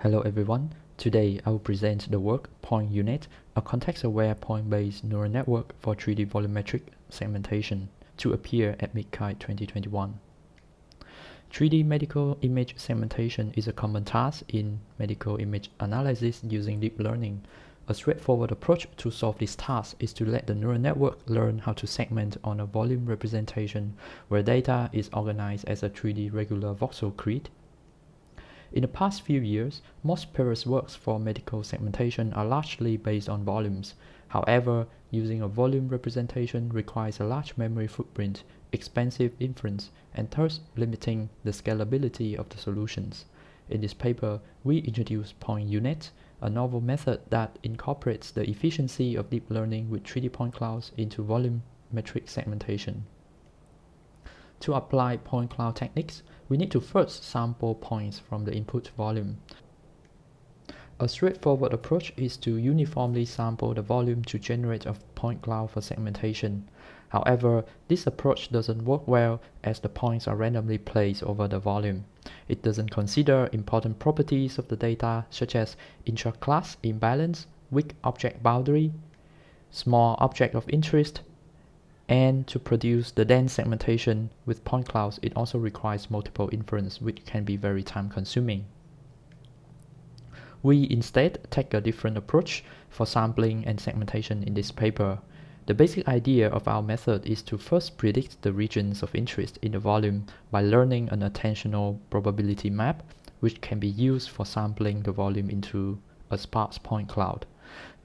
Hello everyone, today I will present the work Point-Unet, a context-aware point-based neural network for 3D volumetric segmentation, to appear at MICCAI 2021. 3D medical image segmentation is a common task in medical image analysis using deep learning. A straightforward approach to solve this task is to let the neural network learn how to segment on a volume representation where data is organized as a 3D regular voxel grid. In the past few years, most previous works for medical segmentation are largely based on volumes. However, using a volume representation requires a large memory footprint, expensive inference, and thus limiting the scalability of the solutions. In this paper, we introduce Point-Unet, a novel method that incorporates the efficiency of deep learning with 3D point clouds into volumetric segmentation. To apply point cloud techniques, we need to first sample points from the input volume. A straightforward approach is to uniformly sample the volume to generate a point cloud for segmentation. However, this approach doesn't work well as the points are randomly placed over the volume. It doesn't consider important properties of the data such as intra-class imbalance, weak object boundary, small object of interest, and to produce the dense segmentation with point clouds, it also requires multiple inference, which can be very time-consuming. We instead take a different approach for sampling and segmentation in this paper. The basic idea of our method is to first predict the regions of interest in the volume by learning an attentional probability map, which can be used for sampling the volume into a sparse point cloud.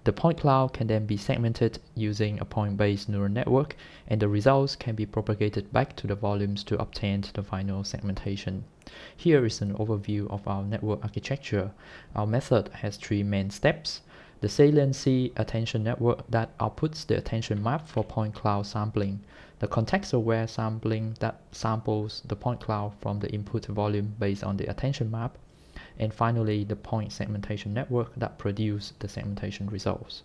The point cloud can then be segmented using a point-based neural network, and the results can be propagated back to the volumes to obtain the final segmentation. Here is an overview of our network architecture. Our method has three main steps: the saliency attention network that outputs the attention map for point cloud sampling, the context-aware sampling that samples the point cloud from the input volume based on the attention map, and finally the point segmentation network that produces the segmentation results.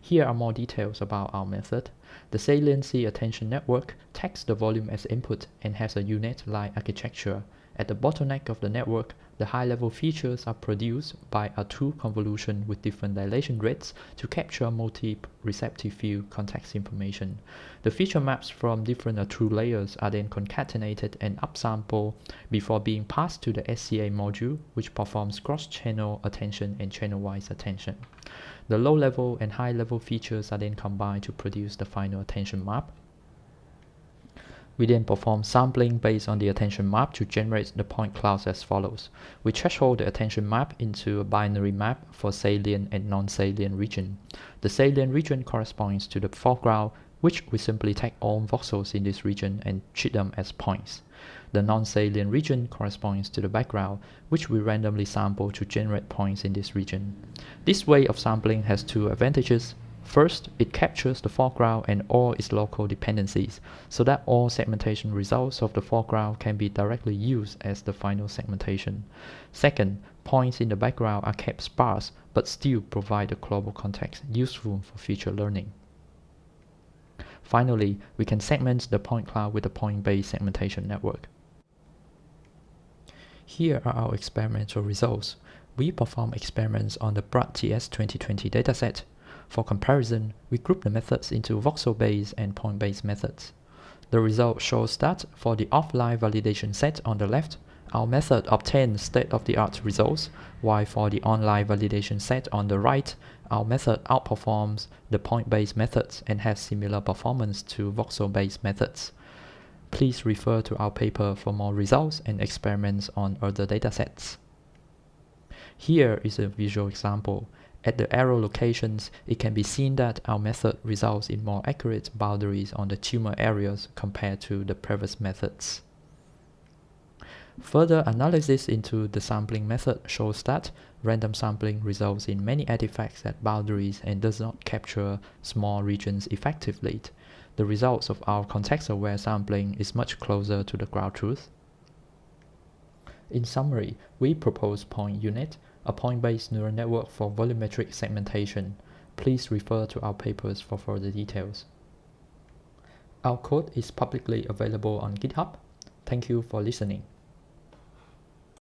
Here are more details about our method. The saliency attention network takes the volume as input and has a U-Net-like architecture. At the bottleneck of the network, the high-level features are produced by a two convolution with different dilation rates to capture multi-receptive field context information. The feature maps from different true layers are then concatenated and upsampled before being passed to the SCA module, which performs cross-channel attention and channel-wise attention. The low-level and high-level features are then combined to produce the final attention map. We then perform sampling based on the attention map to generate the point clouds as follows. We threshold the attention map into a binary map for salient and non-salient region. The salient region corresponds to the foreground, which we simply take all voxels in this region and treat them as points. The non-salient region corresponds to the background, which we randomly sample to generate points in this region. This way of sampling has two advantages. First, it captures the foreground and all its local dependencies, so that all segmentation results of the foreground can be directly used as the final segmentation. Second, points in the background are kept sparse, but still provide a global context useful for future learning. Finally, we can segment the point cloud with a point-based segmentation network. Here are our experimental results. We perform experiments on the BRAT TS 2020 dataset. For comparison, we group the methods into voxel-based and point-based methods. The result shows that for the offline validation set on the left, our method obtains state-of-the-art results, while for the online validation set on the right, our method outperforms the point-based methods and has similar performance to voxel-based methods. Please refer to our paper for more results and experiments on other datasets. Here is a visual example. At the arrow locations, it can be seen that our method results in more accurate boundaries on the tumor areas compared to the previous methods. Further analysis into the sampling method shows that random sampling results in many artifacts at boundaries and does not capture small regions effectively. The results of our context-aware sampling is much closer to the ground truth. In summary, we propose Point-Unet, a point-based neural network for volumetric segmentation. Please refer to our papers for further details. Our code is publicly available on GitHub. Thank you for listening.